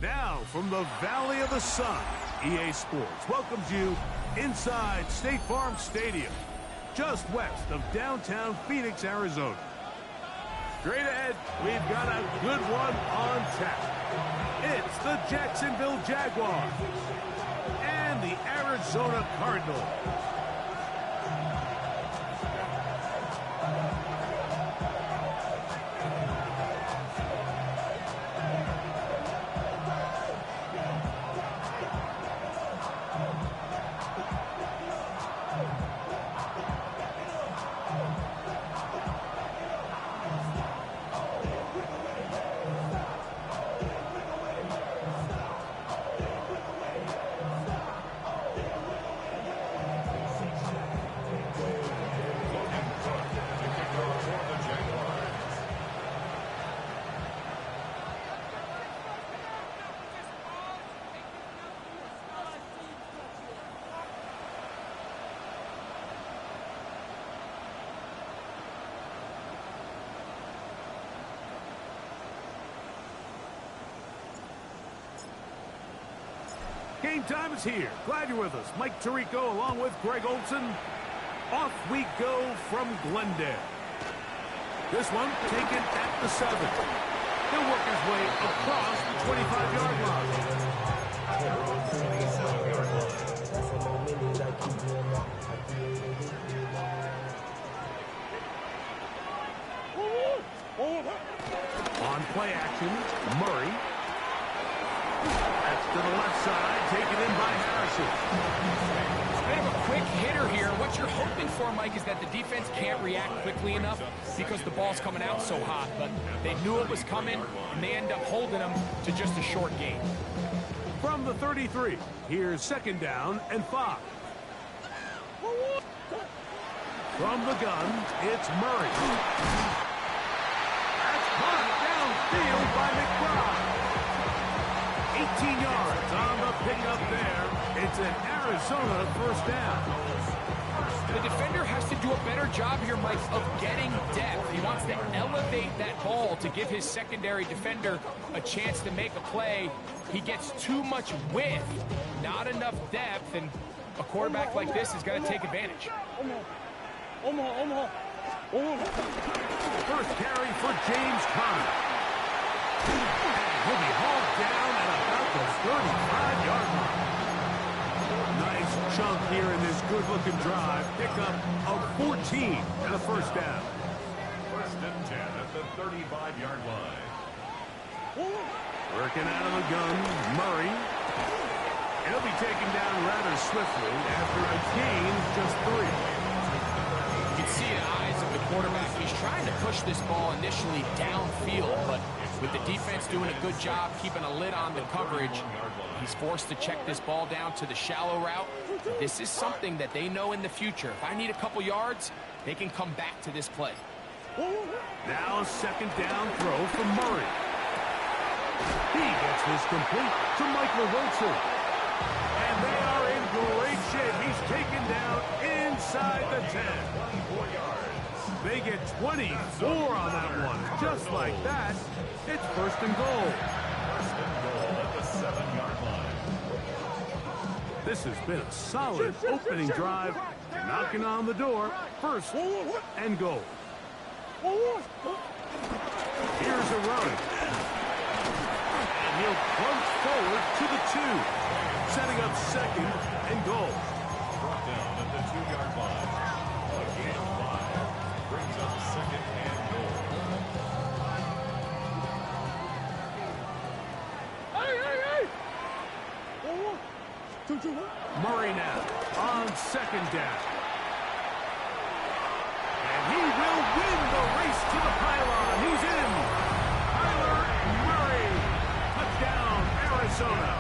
Now, from the Valley of the Sun, EA Sports welcomes you inside State Farm Stadium, just west of downtown Phoenix, Arizona. Straight ahead, we've got a good one on tap. It's the Jacksonville Jaguars and the Arizona Cardinals. Game time is here. Glad you're with us. Mike Tirico along with Greg Olson. Off we go from Glendale. This one taken at the 7. He'll work his way across the 25-yard line. On play action, Murray. That's to the left side, taken in by Harrison. It's a bit of a quick hitter here. What you're hoping for, Mike, is that the defense can't react quickly enough because the ball's coming out so hot. But they knew it was coming, and they end up holding them to just a short gain. From the 33, here's 2nd down and 5. From the gun, it's Murray. That's caught downfield by McBride. 18 yards on the pickup there. It's an Arizona 1st down. The defender has to do a better job here, Mike, of getting depth. He wants to elevate that ball to give his secondary defender a chance to make a play. He gets too much width, not enough depth, and a quarterback like this is going to take advantage. First carry for James Conner. He'll be hauled down at about the 35-yard line. Nice chunk here in this good-looking drive. Pickup of 14 and a 1st down. 1st and 10 at the 35-yard line. Working out of the gun, Murray. He'll be taken down rather swiftly after a gain of just 3. You can see in the eyes of the quarterback, he's trying to push this ball initially downfield, but with the defense doing a good job keeping a lid on the coverage, he's forced to check this ball down to the shallow route. This is something that they know in the future. If I need a couple yards, they can come back to this play. Now a 2nd down throw from Murray. He gets this complete to Michael Wilson. And they are in great shape. He's taken down inside the 10. 24 yards. They get 24 on that one. Just like that, it's 1st and goal. 1st and goal at the 7-yard line. This has been a solid opening drive. Knocking on the door. 1st and goal. Here's a run. And he'll plunge forward to the 2. Setting up 2nd and goal. Brought down at the 2-yard line. A gain of 5. Brings up 2nd and goal. Murray now on 2nd down. And he will win the race to the pylon. He's in. Kyler Murray. Touchdown, Arizona.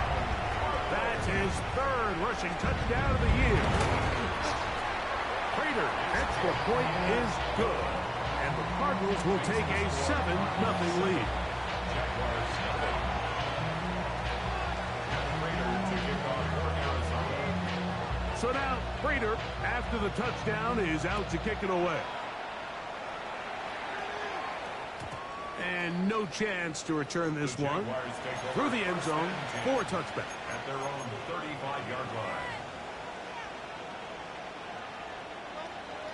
That's his 3rd rushing touchdown of the year. Prater, extra point is good. And the Cardinals will take a 7-0 lead. Jaguars 7. Prater to kick off for Arizona. So now, Prater, after the touchdown, is out to kick it away. And no chance to return this one. Through the end zone for a touchback. At their own 35-yard line.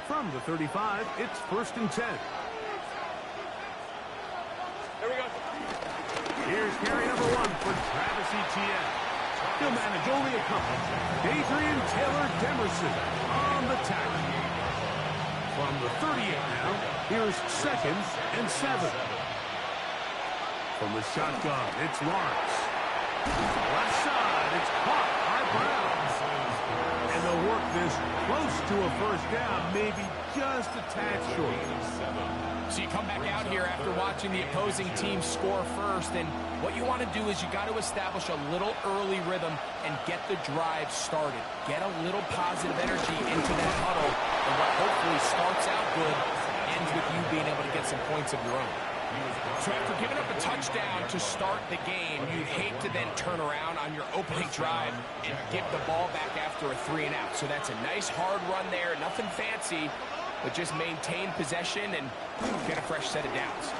From the 35, it's 1st and 10. There we go. Here's carry number 1 for Travis Etienne. He'll manage only a couple. Adrian Taylor-Demerson on the tackle. From the 38 now, here's 2nd and 7. From the shotgun, it's Lawrence. Left side, it's caught by Brown. And they'll work this close to a 1st down, maybe just a tad short. So you come back out here after watching the opposing team score first, and what you want to do is you got to establish a little early rhythm and get the drive started. Get a little positive energy into that huddle, and what hopefully starts out good ends with you being able to get some points of your own. So after giving up a touchdown to start the game, you'd hate to then turn around on your opening drive and give the ball back after a 3 and out. So that's a nice hard run there, nothing fancy, but just maintain possession and get a fresh set of downs.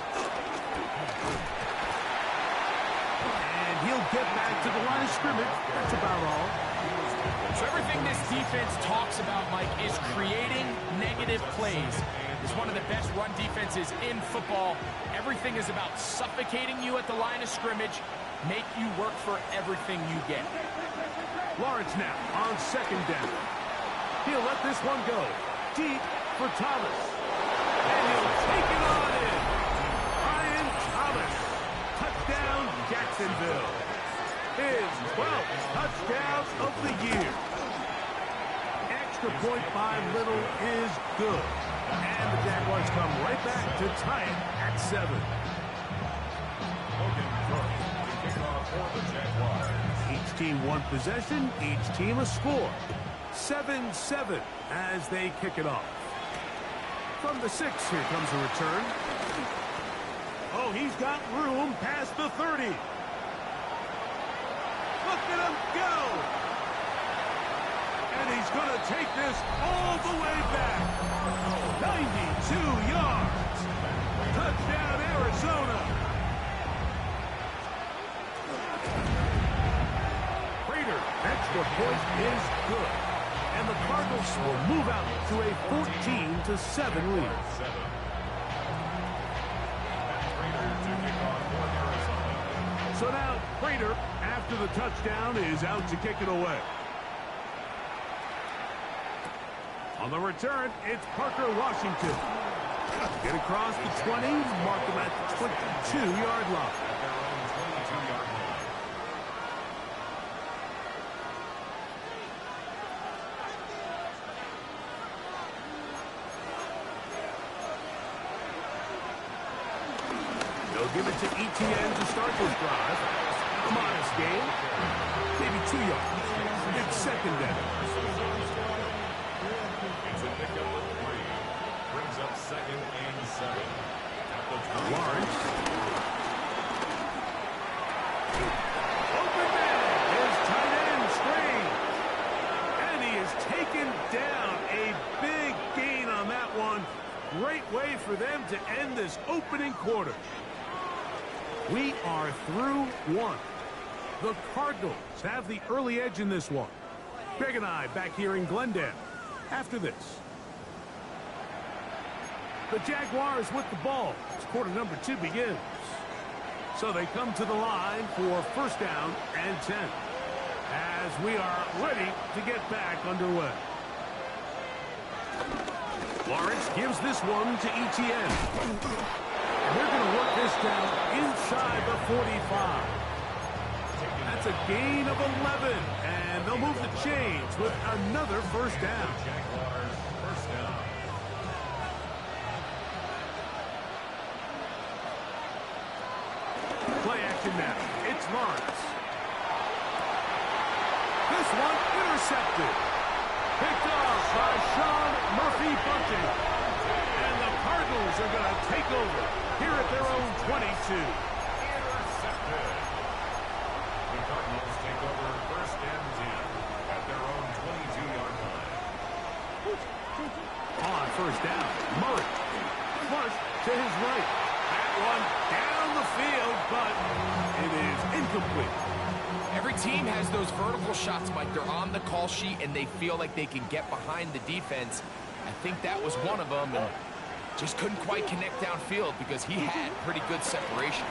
And he'll get back to the line of scrimmage. That's about all. So everything this defense talks about, Mike, is creating negative plays. It's one of the best run defenses in football. Everything is about suffocating you at the line of scrimmage, make you work for everything you get. Lawrence now on 2nd down. He'll let this one go. Deep for Thomas. And he'll take it on in. Brian Thomas. Touchdown, Jacksonville. His 12th touchdown of the year. Extra point by Little is good. And the Jaguars come right back to tie it at 7. Each team one possession, each team a score. 7-7 as they kick it off. From the 6, here comes a return. Oh, he's got room past the 30. Look at him go! And he's going to take this all the way back. 92 yards. Touchdown, Arizona. Prater, extra point is good. And the Cardinals will move out to a 14-7 lead. So now, Prater, after the touchdown, is out to kick it away. On the return, it's Parker Washington. Get across the 20, mark him at the 22-yard line. They'll give it to Etienne to start this drive. A modest gain, maybe 2 yards. It's 2nd down. It's a pickup of 3. Brings up 2nd and 7. Lawrence. Open man is tight end screen. And he is taken down. A big gain on that one. Great way for them to end this opening quarter. We are through 1. The Cardinals have the early edge in this one. Greg and I back here in Glendale after this. The Jaguars with the ball as quarter number 2 begins. So they come to the line for 1st down and 10 as we are ready to get back underway. Lawrence gives this one to Etienne. And they're going to work this down inside the 45. That's a gain of 11, and they'll move the chains with another 1st down. Jaguars, 1st down. Play action now. It's Lawrence. This one intercepted. Picked off by Sean Murphy-Bunting. And the Cardinals are going to take over here at their own 22. Intercepted. The Cardinals take over 1st and 10 at their own 22-yard line. On 1st down, Murray. Flush to his right. That one down. but it is incomplete. Every team has those vertical shots, Mike. They're on the call sheet, and they feel like they can get behind the defense. I think that was one of them, and just couldn't quite connect downfield because he had pretty good separation.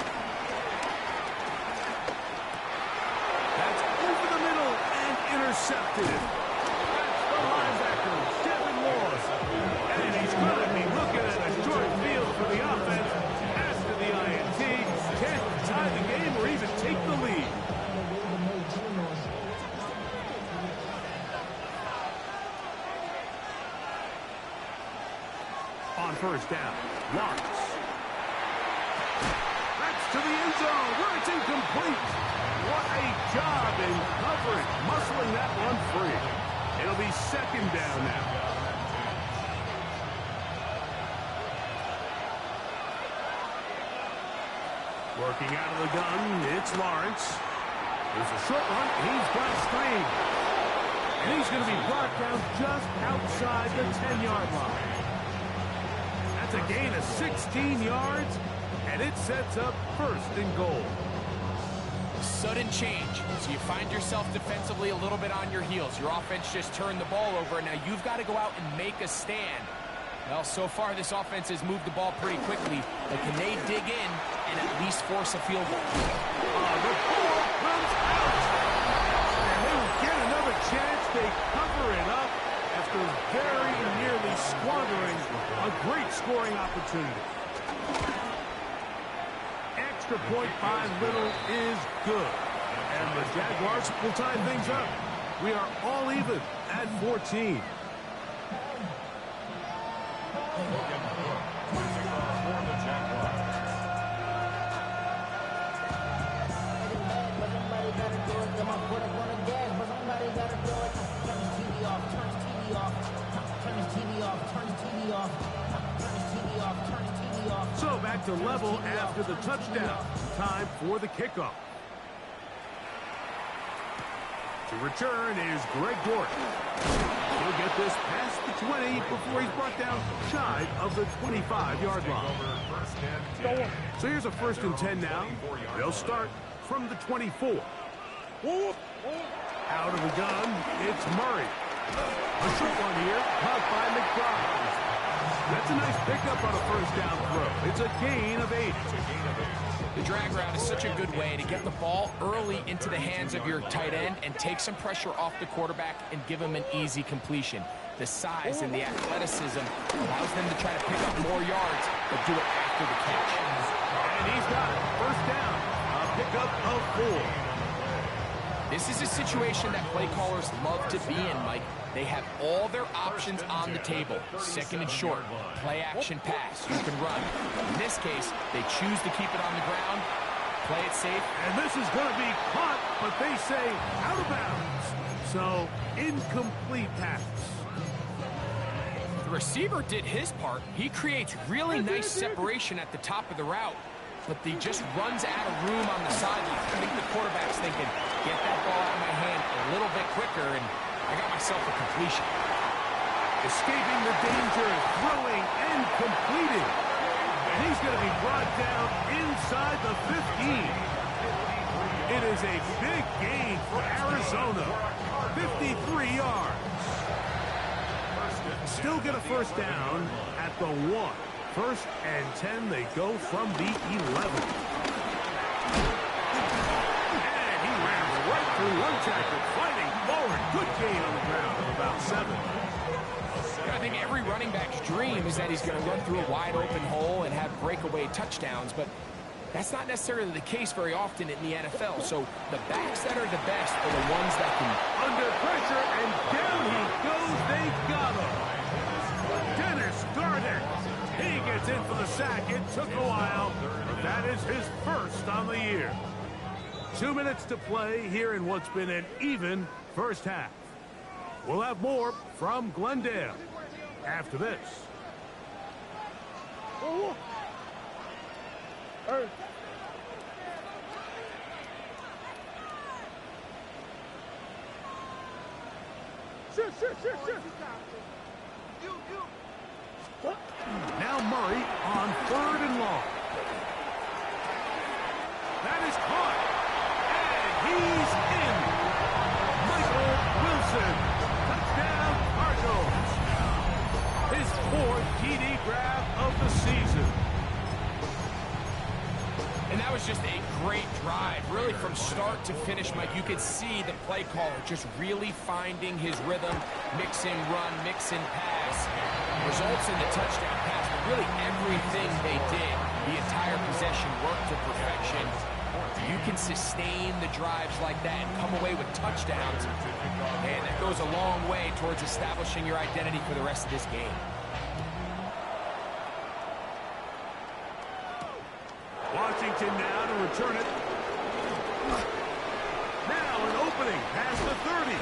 That's over the middle and intercepted. That's the linebacker, Devin Moore. And he's going to be looking at a short field for the offense after the INT. Can't tie the game or even take the lead. On first down, Lawrence. That's to the end zone where it's incomplete. What a job in coverage, muscling that one free. It'll be second down now. Working out of the gun, it's Lawrence. There's a short one. He's got a screen. And he's going to be brought down just outside the 10-yard line. That's a gain of 16 yards, and it sets up first and goal. Sudden change. So you find yourself defensively a little bit on your heels. Your offense just turned the ball over, and now you've got to go out and make a stand. Well, so far this offense has moved the ball pretty quickly, but can they dig in and at least force a field goal? The ball comes out, and they will get another chance. They cover it up after very nearly squandering a great scoring opportunity. Extra point by Little is good. And the Jaguars will tie things up. We are all even at 14. So back to level after the touchdown. Time for the kickoff. To return is Greg Dortch. He'll get this past the 20 before he's brought down shy of the 25-yard line. So here's a 1st and 10 now. They'll start from the 24. Out of the gun, it's Murray. A short one here, caught by McBride. That's a nice pickup on a 1st down throw. It's a gain of 8. The drag route is such a good way to get the ball early into the hands of your tight end and take some pressure off the quarterback and give him an easy completion. The size and the athleticism allows them to try to pick up more yards, but do it after the catch. And he's got it. 1st down. A pickup of 4. This is a situation that play callers love to be in, Mike. They have all their options on the table. 2nd and short, play action pass, you can run. In this case, they choose to keep it on the ground, play it safe. And this is going to be caught, but they say out of bounds. So, incomplete pass. The receiver did his part. He creates really nice separation at the top of the route, but he just runs out of room on the sideline. I think the quarterback's thinking, get that ball out of my hand a little bit quicker, and I got myself a completion. Escaping the danger, throwing and completing. And he's going to be brought down inside the 15. It is a big gain for Arizona. 53 yards. Still get a 1st down at the 1. 1st and 10, they go from the 11. And he ran right through one tackle, fighting forward. Good gain on the ground of about 7. I think every running back's dream is that he's going to run through a wide open hole and have breakaway touchdowns, but that's not necessarily the case very often in the NFL. So the backs that are the best are the ones that can... Under pressure, and down he goes. They got him. Dennis Garden. He gets in for the sack. It took a while, but that is his 1st on the year. 2 minutes to play here in what's been an even 1st half. We'll have more from Glendale after this. Now Murray on 3rd and long. That is caught. And he's in. Michael Wilson. Touchdown, Cardinals. His 4th TD grab of the season. And that was just a great drive. Really from start to finish, Mike, you could see the play caller just really finding his rhythm, mix and run, mix and pass. Results in the touchdown pass, but really everything they did, the entire possession worked to perfection. You can sustain the drives like that and come away with touchdowns, and that goes a long way towards establishing your identity for the rest of this game. Washington now to return it. Now an opening past the 30.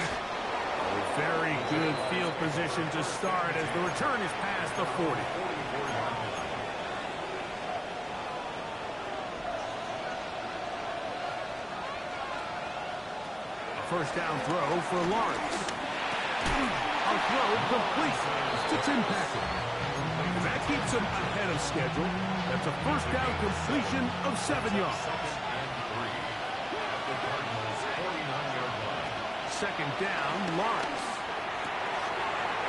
A very good field position to start as the return is past the 40. A first down throw for Lawrence. A throw complete to Tim Packman. That keeps him ahead of schedule. That's a first down completion of 7 yards. Second down, Lawrence.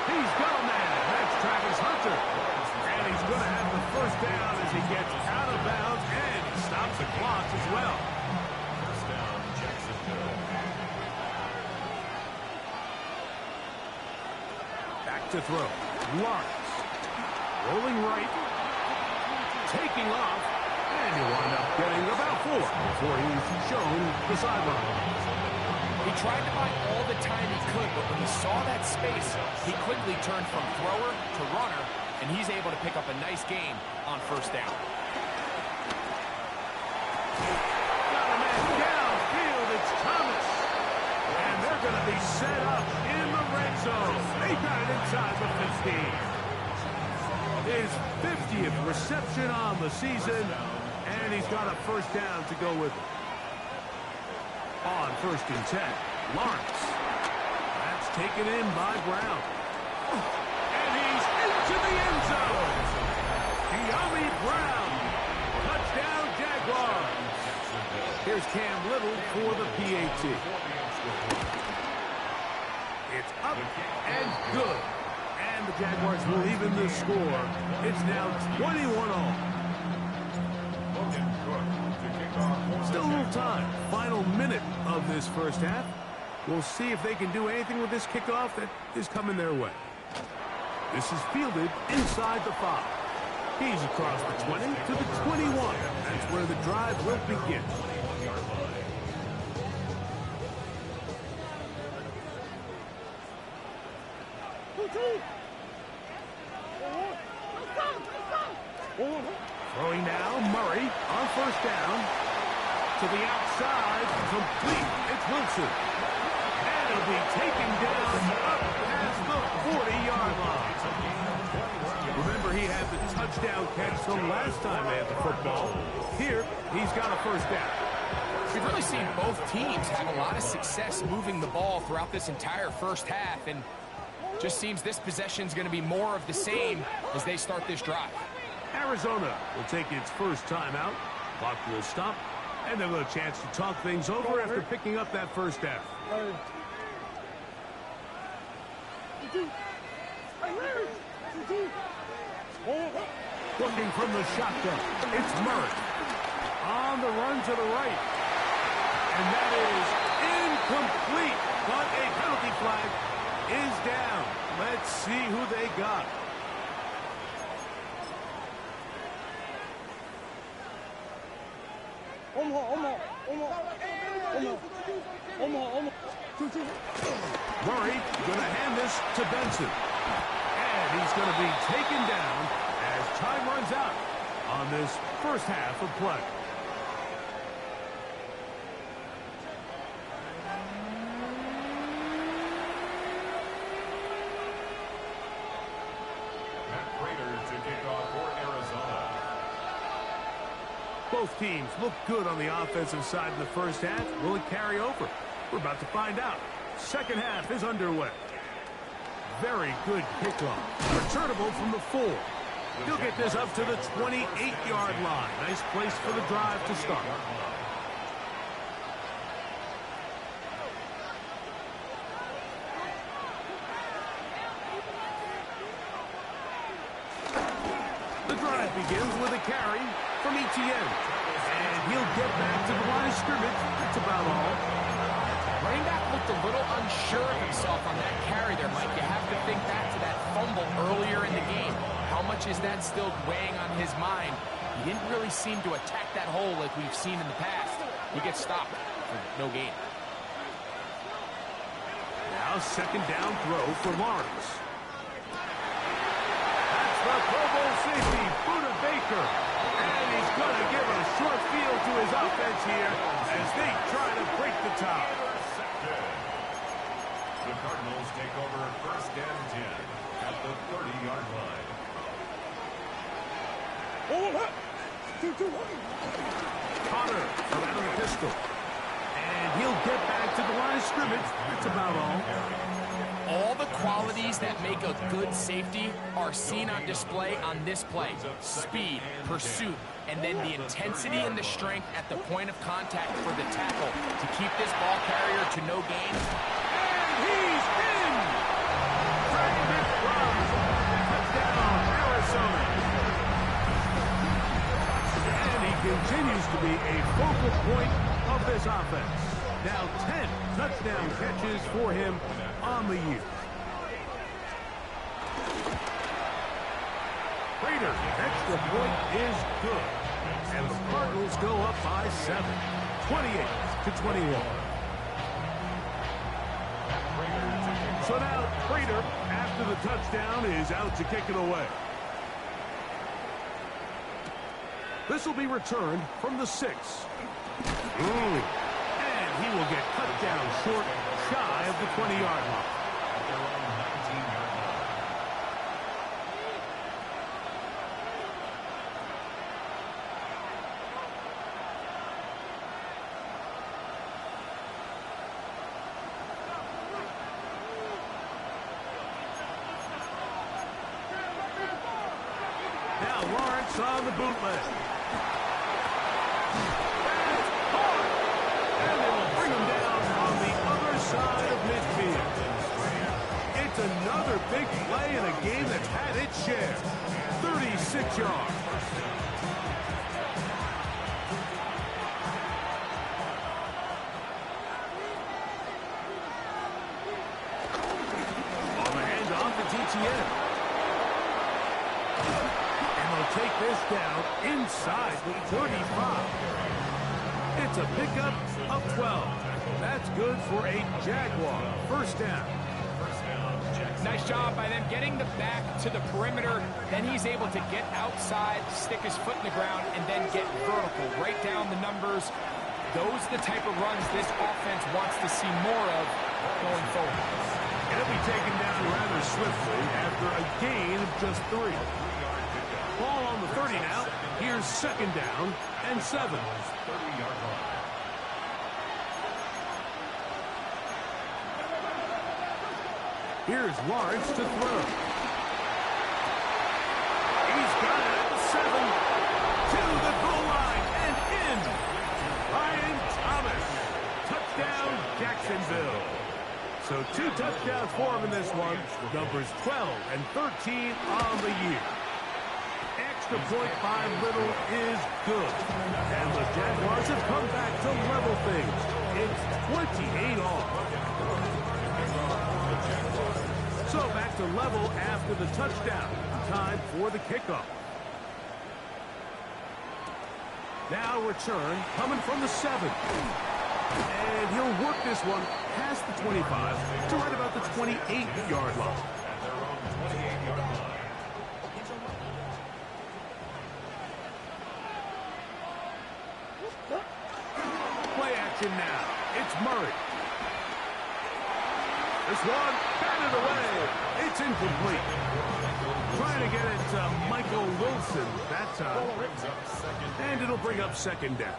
He's got a man. That's Travis Hunter. And he's going to have the first down as he gets out of bounds, and he stops the clock as well. First down, Jacksonville. Back to throw. Lawrence. Rolling right, taking off, and he'll wind up getting about 4 before he's shown the sideline. He tried to buy all the time he could, but when he saw that space, he quickly turned from thrower to runner, and he's able to pick up a nice gain on first down. Got a man downfield, it's Thomas. And they're going to be set up in the red zone. They got it inside the 15. His 50th reception on the season, and he's got a first down to go with it. On 1st and 10, Lawrence. That's taken in by Brown. And he's into the end zone. De'Ami Brown. Touchdown, Jaguars. Here's Cam Little for the PAT. It's up and good. And the Jaguars will even the score. It's now 21-all. Still a little time. Final minute of this first half. We'll see if they can do anything with this kickoff that is coming their way. This is fielded inside the 5. He's across the 20 to the 21. That's where the drive will begin. Throwing now, Murray on first down. To the outside, complete. It's Wilson. And it'll be taken down up past the 40-yard line. Remember, he had the touchdown catch the last time they had the football. Here, he's got a first down. We've really seen both teams have a lot of success moving the ball throughout this entire first half, and just seems this possession is going to be more of the same as they start this drive. Arizona will take its first timeout. Clock will stop, and they'll have a chance to talk things over after picking up that first down. Looking from the shotgun, it's Murray. On the run to the right. And that is incomplete, but a penalty flag is down. Let's see who they got. Murray going to hand this to Benson. And he's going to be taken down as time runs out on this first half of play. Both teams look good on the offensive side in the first half. Will it carry over? We're about to find out. Second half is underway. Very good kickoff. Returnable from the 4. He'll get this up to the 28-yard line. Nice place for the drive to start. begins with a carry from ETN. And he'll get back to the line of scrimmage. That's about all. Running back looked a little unsure of himself on that carry there, Mike. You have to think back to that fumble earlier in the game. How much is that still weighing on his mind? He didn't really seem to attack that hole like we've seen in the past. He gets stopped for no gain. Now second down throw for Lawrence. That's the Pro Bowl safety, Buda Baker. And he's going to give a short field to his offense here as they try to break the tie. The Cardinals take over first and 10 at the 30-yard line. Connor from out of the pistol. And he'll get back to the line of scrimmage. That's about all. All the qualities that make a good safety are seen on display on this play. Speed, pursuit, and then the intensity and the strength at the point of contact for the tackle to keep this ball carrier to no gain. And he's in! Dragging it from touchdown, Arizona. And he continues to be a focal point of this offense. Now 10 touchdown catches for him on the year. Prater, extra point is good. And the Cardinals go up by 7, 28-21. So now Prater, after the touchdown, is out to kick it away. This will be returned from the 6. And he will get cut down short, shy of the 20-yard line. At their own 19-yard line. Now Lawrence on the bootleg. Side of midfield. It's another big play in a game that's had its share. 36 yards. On the handoff, it's ETN. And they'll take this down inside the 35. It's a pickup of 12. That's good for a Jaguar. First down. Nice job by them getting the back to the perimeter. Then he's able to get outside, stick his foot in the ground, and then get vertical. Right down the numbers. Those are the type of runs this offense wants to see more of going forward. It'll be taken down rather swiftly after a gain of just 3. Ball on the 30 now. Here's second down and 7. 30-yard line. Here's Lawrence to throw. He's got it at the 7. To the goal line and in. Ryan Thomas. Touchdown, Jacksonville. So 2 touchdowns for him in this one. Numbers 12 and 13 on the year. Extra point by Little is good. And the Jaguars have come back to level things. It's 28 all. So back to level after the touchdown. Time for the kickoff. Now return coming from the 7. And he'll work this one past the 25 to right about the 28-yard line. At their own 28-yard line. Play action now. It's Murray. This one, batted away. It's incomplete. Trying to get it to Michael Wilson that time. And it'll bring up second down.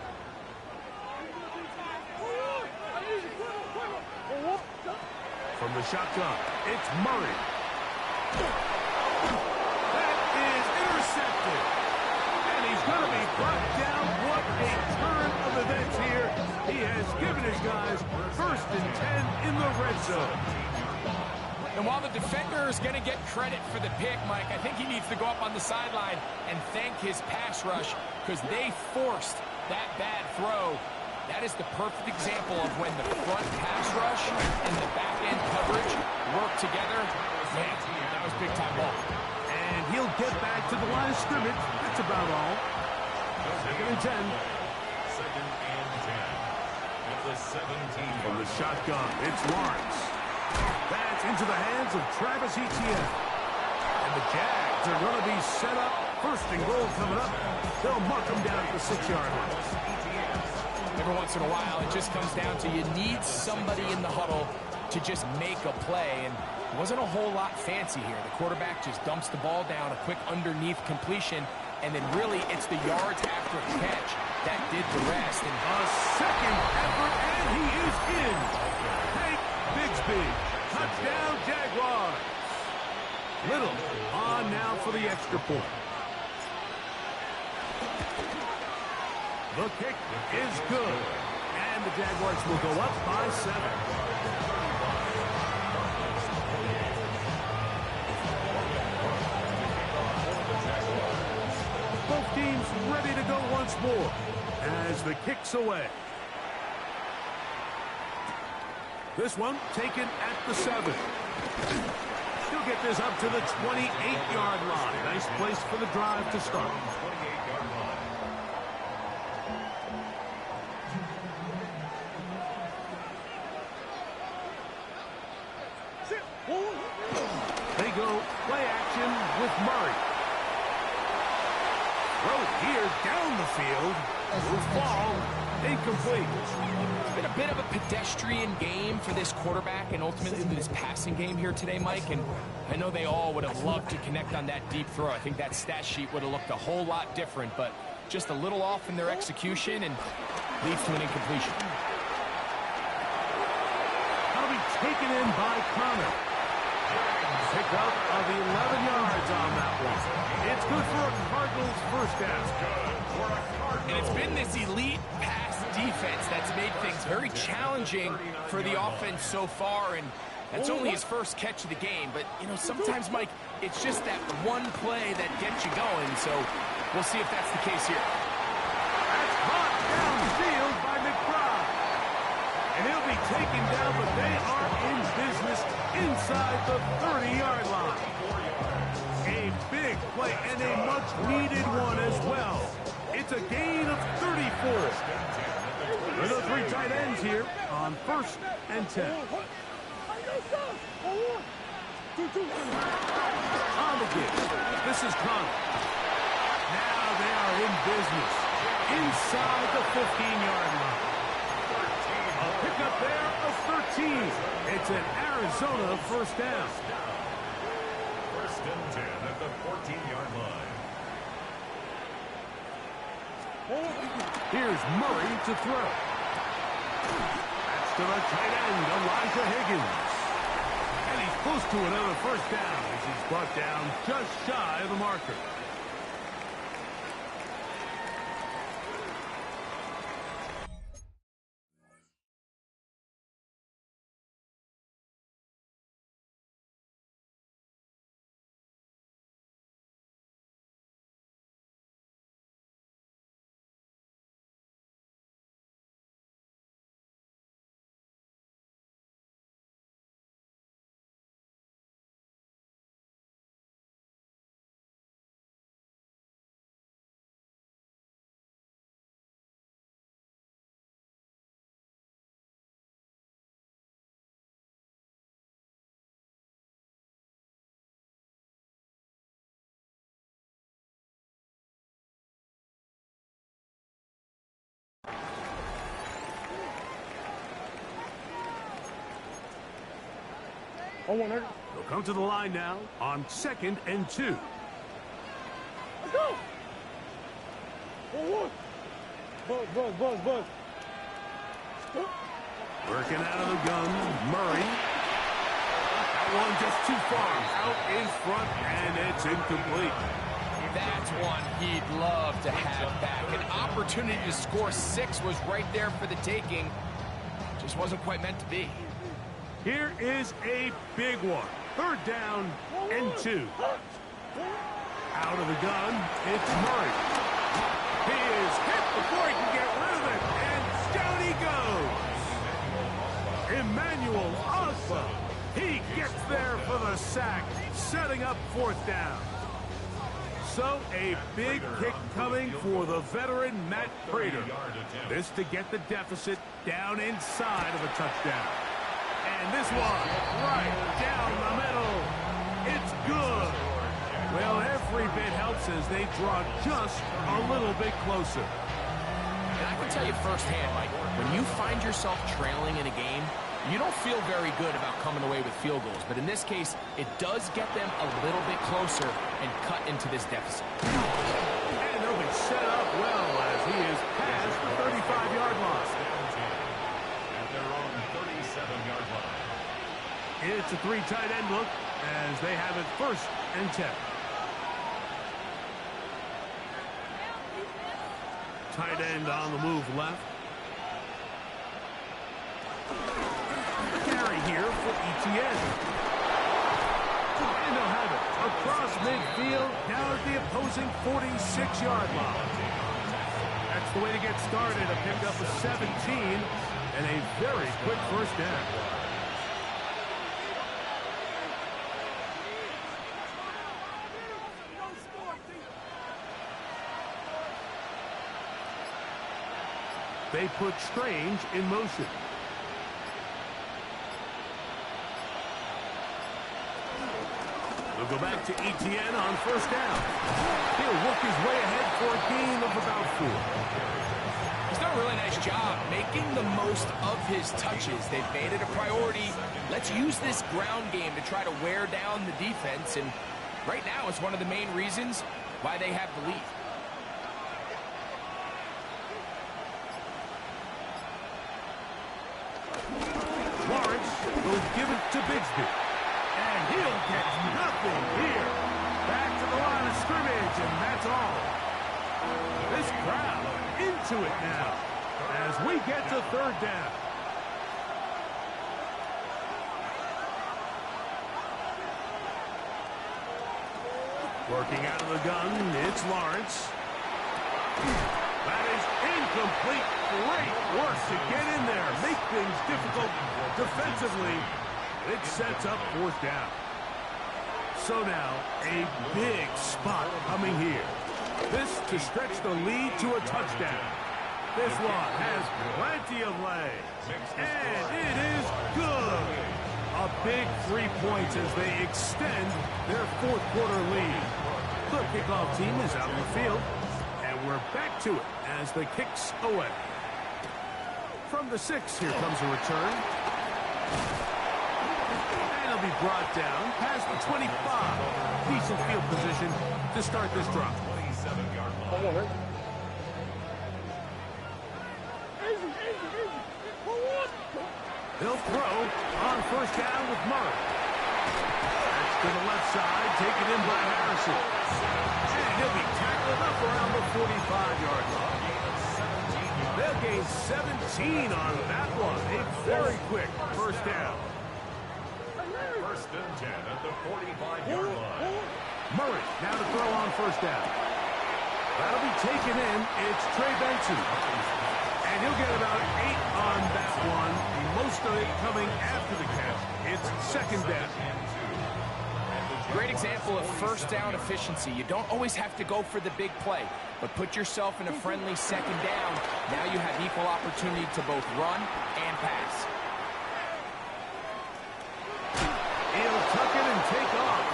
From the shotgun, it's Murray. That is intercepted. And he's going to be brought down. What a turn of events here. He has given his guys first and 10 in the red zone. And while the defender is going to get credit for the pick, Mike, I think he needs to go up on the sideline and thank his pass rush because they forced that bad throw. That is the perfect example of when the front pass rush and the back-end coverage work together. Man, that was big-time ball. And he'll get back to the line of scrimmage. That's about all. Second and 10. Second and 10. At the 17. From the shotgun, it's Lawrence. That's into the hands of Travis Etienne. And the Jags are going to be set up. First and goal coming up. They'll mark them down at the 6-yard line. Every once in a while, it just comes down to you need somebody in the huddle to just make a play. And it wasn't a whole lot fancy here. The quarterback just dumps the ball down, a quick underneath completion, and then really it's the yards after the catch that did the rest. And a second effort, and he is in. Hank Bigsby, touchdown Jaguars. Little on now for the extra point. The kick is good, and the Jaguars will go up by 7. Both teams ready to go once more as the kick's away. This one taken at the 7. He'll get this up to the 28-yard line. Nice place for the drive to start. They go play action with Murray. Throw here down the field. Will fall. Incomplete. It's been a bit of a pedestrian game for this quarterback and ultimately this passing game here today, Mike. And I know they all would have loved to connect on that deep throw. I think that stat sheet would have looked a whole lot different, but just a little off in their execution and leads to an incompletion. That'll be taken in by Connor. Pick up of 11 yards on that one. It's good for a Cardinals first down. And it's been this elite pass defense that's made things very challenging for the offense so far, and that's only his first catch of the game. But, you know, sometimes, Mike, it's just that one play that gets you going, so we'll see if that's the case here. That's caught downfield by McBride. And he'll be taken down, but they are in business inside the 30-yard line. A big play and a much-needed one as well. It's a gain of 34. With the 3 tight ends here on 1st and 10. On the give. This is Connor. Now they are in business inside the 15-yard line. A pickup there of 13. It's an Arizona first down. First and 10 at the 14-yard line. Here's Murray to throw. That's to the tight end, Elijah Higgins. And he's close to another first down as he's brought down just shy of the marker. They'll come to the line now on 2nd and 2. Let's go! Buzz. Working out of the gun, Murray. That one just too far out in front, and it's incomplete. That's one he'd love to have back. An opportunity to score 6 was right there for the taking. Just wasn't quite meant to be. Here is a big one. Third down and 2. Out of the gun, it's Murray. He is hit before he can get rid of it, and down he goes. Emmanuel Ogba. He gets there for the sack, setting up fourth down. So a big kick coming for the veteran Matt Prater. This to get the deficit down inside of a touchdown. And this one right down the middle. It's good. Well, every bit helps as they draw just a little bit closer. And I can tell you firsthand, Mike, when you find yourself trailing in a game, you don't feel very good about coming away with field goals. But in this case, it does get them a little bit closer and cut into this deficit. And they'll be set up well as he is past the 35-yard line. At their own 37-yard line. It's a 3 tight end look as they have it first and 10. Tight end on the move left. Carry here for ETN. And they'll have it across midfield down at the opposing 46-yard line. That's the way to get started. A pickup of 17 and a very quick first down. They put Strange in motion. They'll go back to ETN on first down. He'll work his way ahead for a gain of about 4. He's done a really nice job making the most of his touches. They've made it a priority. Let's use this ground game to try to wear down the defense. And right now, it's one of the main reasons why they have the lead. Lawrence will give it to Bigsby. And he'll get nothing here. Back to the line of scrimmage, and that's all. This crowd into it now as we get to third down. Working out of the gun, it's Lawrence. That is incomplete. Great work to get in there. Make things difficult defensively. It sets up fourth down. So now, a big spot coming here. This to stretch the lead to a touchdown. This one has plenty of legs. And it is good. A big 3 points as they extend their fourth quarter lead. The kickoff team is out on the field. And we're back to it as the kick's away. From the 6, here comes a return. And he'll be brought down past the 25. Decent field position to start this drop. 27-yard line. He'll throw on first down with Murray. That's to the left side, taken in by Harrison. And he'll be tackled up around the 45-yard line. They'll gain 17 on that one. A very quick first down. First and 10 at the 45-yard line. Murray now to throw on first down. That'll be taken in. It's Trey Benson. And he'll get about 8 on that one. Most of it coming after the catch. It's second down. Great example of first down efficiency. You don't always have to go for the big play, but put yourself in a friendly second down. Now you have equal opportunity to both run and pass. He'll tuck it and take off.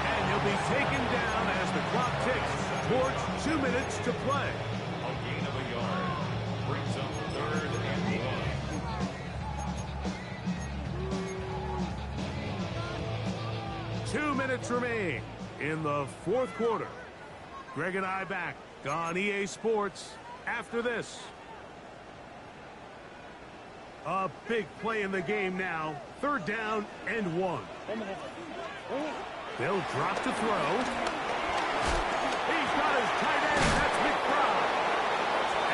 And he'll be taken down as the clock ticks towards 2 minutes to play. A gain of a yard. Brings up third and 1. 2 minutes remain in the fourth quarter. Greg and I back on EA Sports after this. A big play in the game now. Third down and 1. They'll drop to throw. He's got his tight end. That's McBride.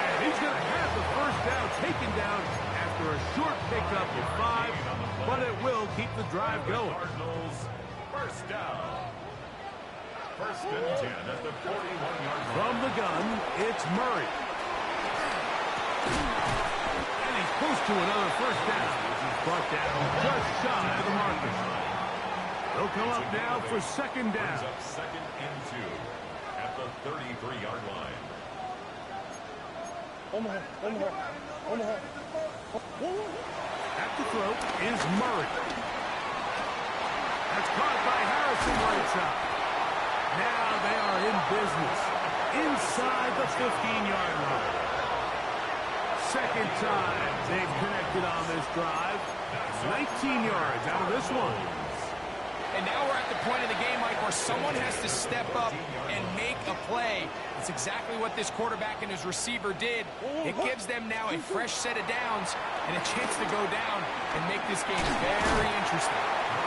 And he's going to have the first down taken down after a short pickup of 5. But it will keep the drive going. Cardinals First down. First and 10 at the 41-yard line. From the gun, it's Murray. And he's close to another first down. He's brought down just shy of the marker. They'll come up now for second down. Brings up second and 2 at the 33-yard line. At the throw is Murray. That's caught by Harrison right side. Now they are in business inside the 15-yard line. Second time they've connected on this drive. 19 yards out of this one. And now we're at the point of the game, Mike, where someone has to step up and make a play. It's exactly what this quarterback and his receiver did. It gives them now a fresh set of downs and a chance to go down and make this game very interesting.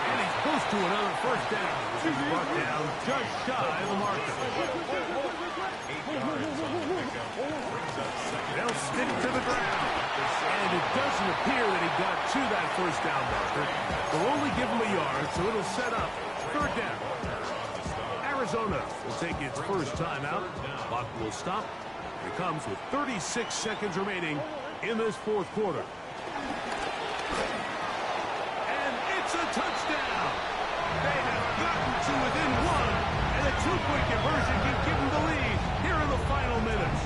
And he's close to another first down. He's brought down just shy of the marker. 8 yards on the pickup. Brings up second. They'll stick to the ground. And it doesn't appear that he got to that first down marker. They'll only give him a yard, so it'll set up third down. Arizona will take its first timeout. Clock will stop. It comes with 36 seconds remaining in this fourth quarter. And it's a touchdown. They have gotten to within one. And a two-point conversion can give them the lead here in the final minutes.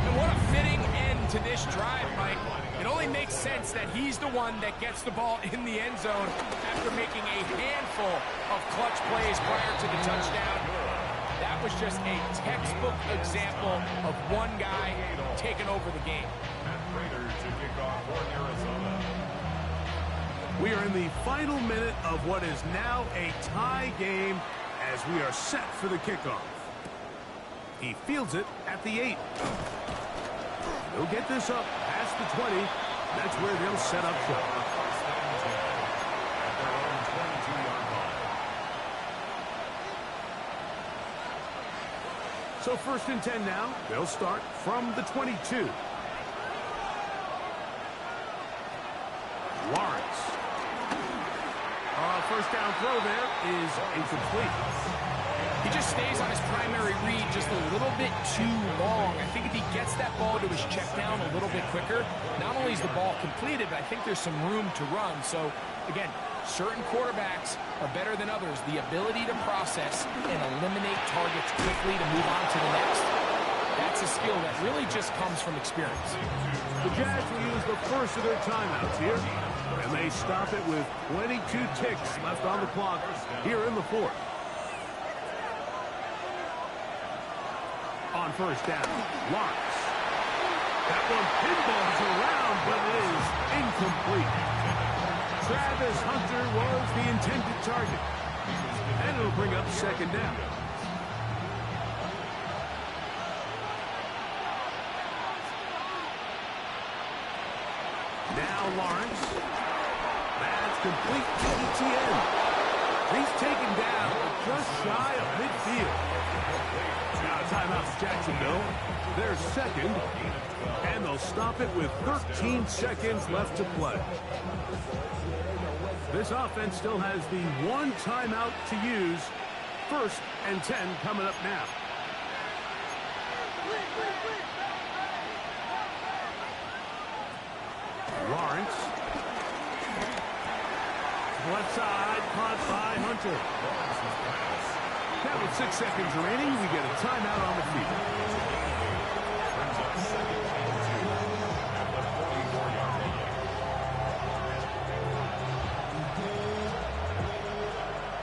And what a fitting end to this drive, Mike. It only makes sense that he's the one that gets the ball in the end zone after making a handful of clutch plays prior to the touchdown. That was just a textbook example of one guy taking over the game. Raiders to kick off for Arizona. We are in the final minute of what is now a tie game as we are set for the kickoff. He fields it at the 8. He'll get this up past the 20. That's where they'll set up shop. First and 10 at their own 22-yard line. So first and 10 now. They'll start from the 22. Lawrence. First down throw there is incomplete. He just stays on his primary read just a little bit too long. I think if he gets that ball to his check down a little bit quicker, not only is the ball completed, but I think there's some room to run. So, again, certain quarterbacks are better than others. The ability to process and eliminate targets quickly to move on to the next, that's a skill that really just comes from experience. The Jags will use the first of their timeouts here, and they stop it with 22 ticks left on the clock here in the fourth. On first down, Lawrence. That one pinballs around, but it is incomplete. Travis Hunter was the intended target. And it'll bring up second down. Now Lawrence. That's complete to ETN. He's taken down just shy of midfield. Now timeout for Jacksonville. They're second. And they'll stop it with 13 seconds left to play. This offense still has the one timeout to use. First and 10 coming up now. Lawrence. Left side, caught by Hunter. Now with 6 seconds remaining, we get a timeout on the field. Brings up second and 2 at the 44-yard line.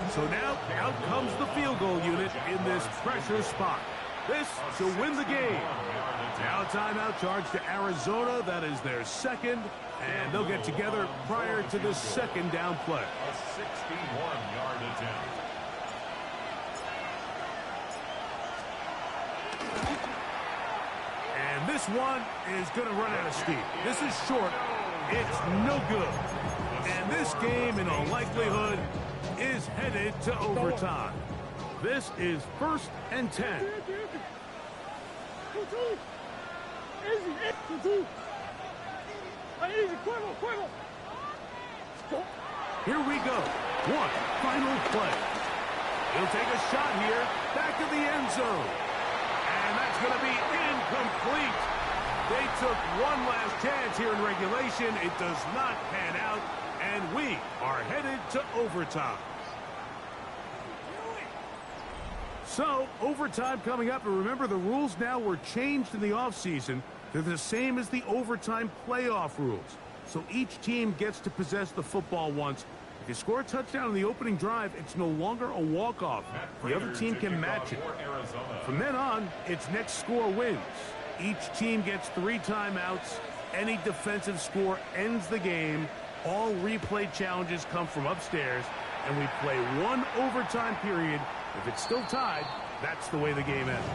So now, out comes the field goal unit in this pressure spot. This to win the game. Now timeout charge to Arizona. That is their second, and they'll get together prior to the second down play. A 61-yard attempt. And this one is going to run out of steam. This is short. It's no good. And this game, in all likelihood, is headed to overtime. This is first and 10. Here we go. One final play. He'll take a shot here, back of the end zone. And that's going to be incomplete. They took one last chance here in regulation. It does not pan out, and we are headed to overtime. So, overtime coming up, and remember the rules now were changed in the offseason. They're the same as the overtime playoff rules. So each team gets to possess the football once. If you score a touchdown in the opening drive, it's no longer a walk-off. The other team can match it. From then on, it's next score wins. Each team gets 3 timeouts. Any defensive score ends the game. All replay challenges come from upstairs, and we play 1 overtime period. If it's still tied, that's the way the game ends.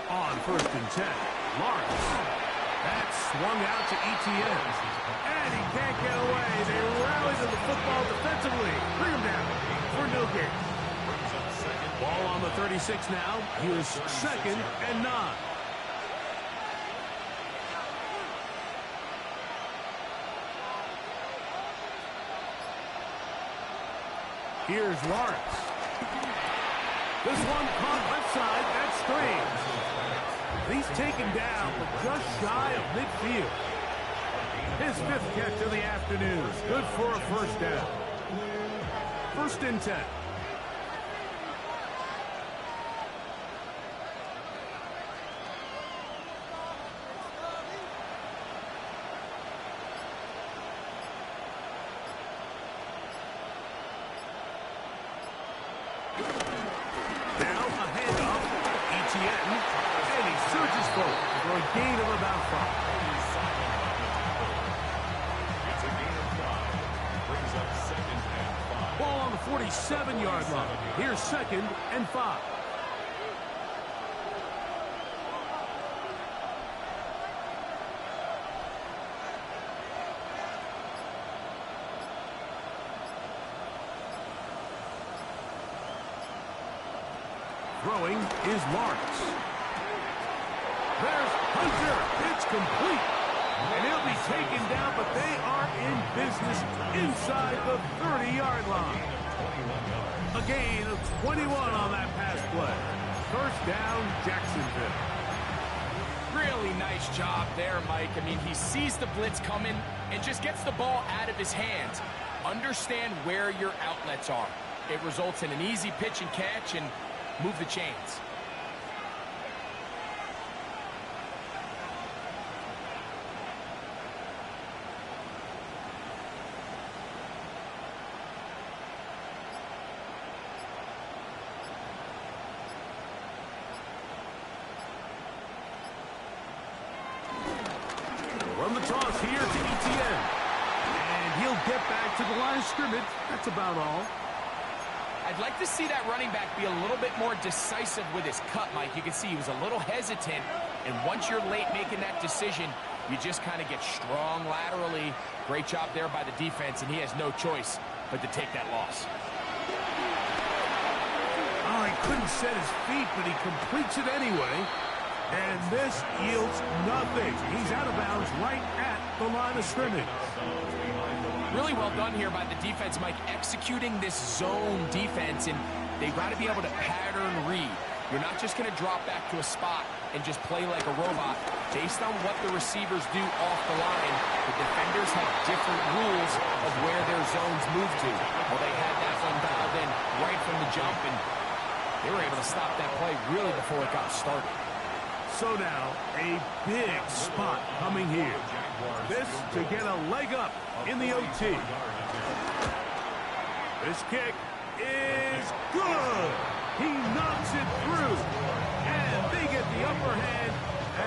On 1st and 10, Lawrence. That's swung out to ETN. And he can't get away. They rally to the football defensively. Bring him down for no gain. Ball on the 36 now. Here's 2nd and 9. Here's Lawrence. This one caught left side. That's Strange. He's taken down, but just shy of midfield. His 5th catch of the afternoon. Good for a 1st down. 1st and 10. Now a handoff. ETN. And he surges forward for a gain of about 5. It's a gain of 5. Brings up 2nd and 5. Ball on the 47-yard line. Here's 2nd and 5. Throwing is Lawrence. There's Hunter. It's complete. And he'll be taken down, but they are in business inside the 30-yard line. A gain of 21 on that pass play. 1st down, Jacksonville. Really nice job there, Mike. I mean, he sees the blitz coming and just gets the ball out of his hands. Understand where your outlets are. It results in an easy pitch and catch and move the chains. From the toss here to ETN. And he'll get back to the line of scrimmage. That's about all. I'd like to see that running back be a little bit more decisive with his cut, Mike. You can see he was a little hesitant, and once you're late making that decision, you just kind of get strong laterally. Great job there by the defense, and he has no choice but to take that loss. Oh, he couldn't set his feet, but he completes it anyway. And this yields nothing. He's out of bounds right at the line of scrimmage. Really well done here by the defense, Mike, executing this zone defense, and they've got to be able to pattern read. You're not just going to drop back to a spot and just play like a robot. Based on what the receivers do off the line, the defenders have different rules of where their zones move to. Well, they had that one dialed in right from the jump, and they were able to stop that play really before it got started. So now, a big spot coming here. This to get a leg up in the OT. This kick is good. He knocks it through. And they get the upper hand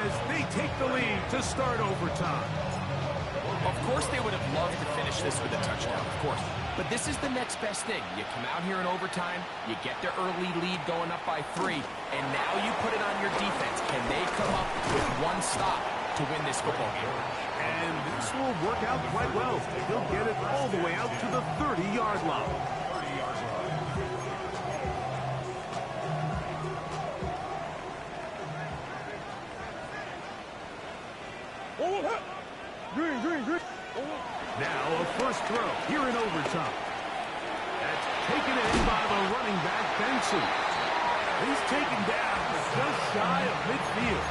as they take the lead to start overtime. Of course they would have loved to finish this with a touchdown, of course. But this is the next best thing. You come out here in overtime, you get the early lead going up by 3, and now you put it on your defense. Can they come up with one stop to win this football game? And this will work out quite well. He'll get it all the way out to the 30-yard line. first throw here in overtime. That's taken in by the running back, Benson. He's taken down just shy of midfield.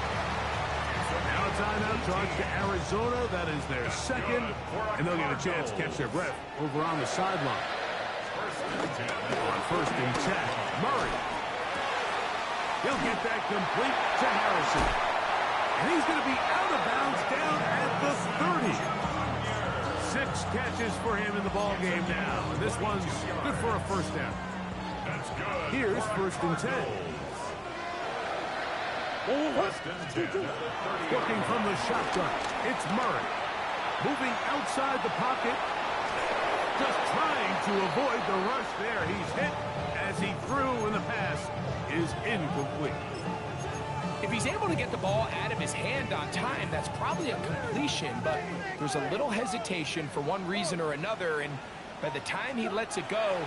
Now a timeout charge to Arizona. That is their second, and they'll get a chance to catch their breath over on the sideline. On first and 10, Murray. He'll get that complete to Harrison. And he's going to be out of bounds down at the 30. 6 catches for him in the ball game now. And this one's good for a first down. Here's first and 10. Looking from the shotgun, it's Murray. Moving outside the pocket. Just trying to avoid the rush there. He's hit as he threw, and the pass is incomplete. If he's able to get the ball out of his hand on time, that's probably a completion, but there's a little hesitation for one reason or another, and by the time he lets it go,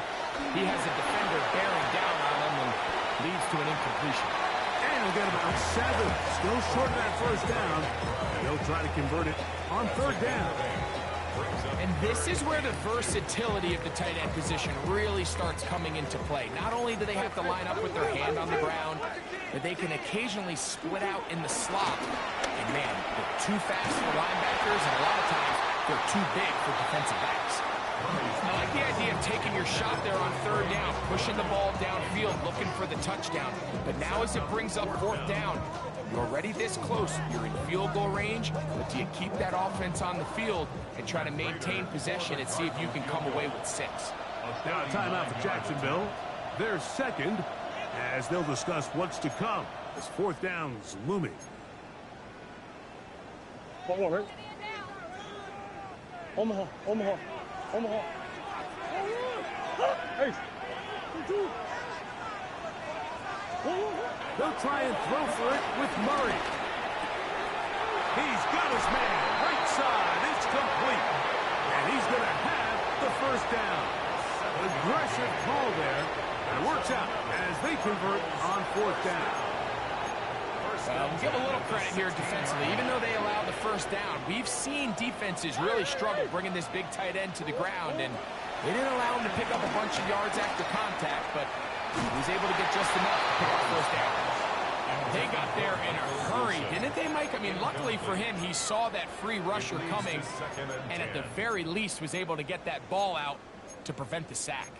he has a defender bearing down on him and leads to an incompletion. And he'll get about 7. Still short of that first down. They'll try to convert it on third down. And this is where the versatility of the tight end position really starts coming into play. Not only do they have to line up with their hand on the ground, but they can occasionally split out in the slot. And man, they're too fast for linebackers, and a lot of times they're too big for defensive backs. I like the idea of taking your shot there on third down, pushing the ball downfield, looking for the touchdown. But now as it brings up fourth down, you're already this close. You're in field goal range, but do you keep that offense on the field and try to maintain possession and see if you can come away with 6? Now a timeout for Jacksonville. Their second, as they'll discuss what's to come as fourth down's looming. One more, right? Omaha, Omaha, Omaha. Hey. They'll try and throw for it with Murray. He's got his man. Right side. It's complete. And he's going to have the first down. Aggressive call there. And it works out as they convert on fourth down. We'll give a little credit here defensively. Even though they allowed the first down, we've seen defenses really struggle bringing this big tight end to the ground. And they didn't allow him to pick up a bunch of yards after contact, but he was able to get just enough to pick up first down. They got there in a hurry, didn't they, Mike? I mean, luckily for him, he saw that free rusher coming, and at the very least was able to get that ball out to prevent the sack.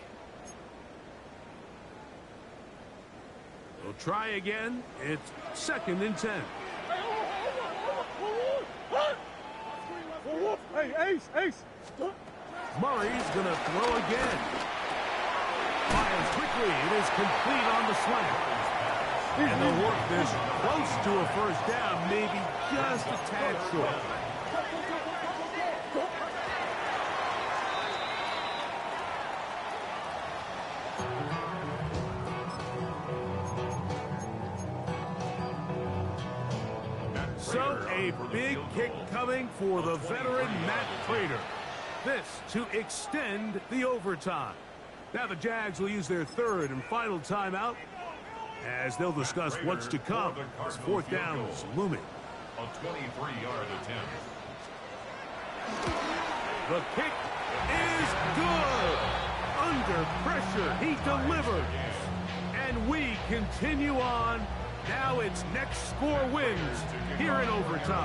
They'll try again. It's second and 10. Hey, Ace, Ace. Murray's going to throw again. Fires quickly. It is complete on the slant. And they'll work this close to a first down, maybe just a tad short. So a big kick coming for the veteran Matt Prater. This to extend the overtime. Now the Jags will use their third and final timeout as they'll discuss what's to come. As fourth down is looming. A 23-yard attempt. The kick is good. Under pressure, he delivers. And we continue on. Now it's next score wins here in overtime.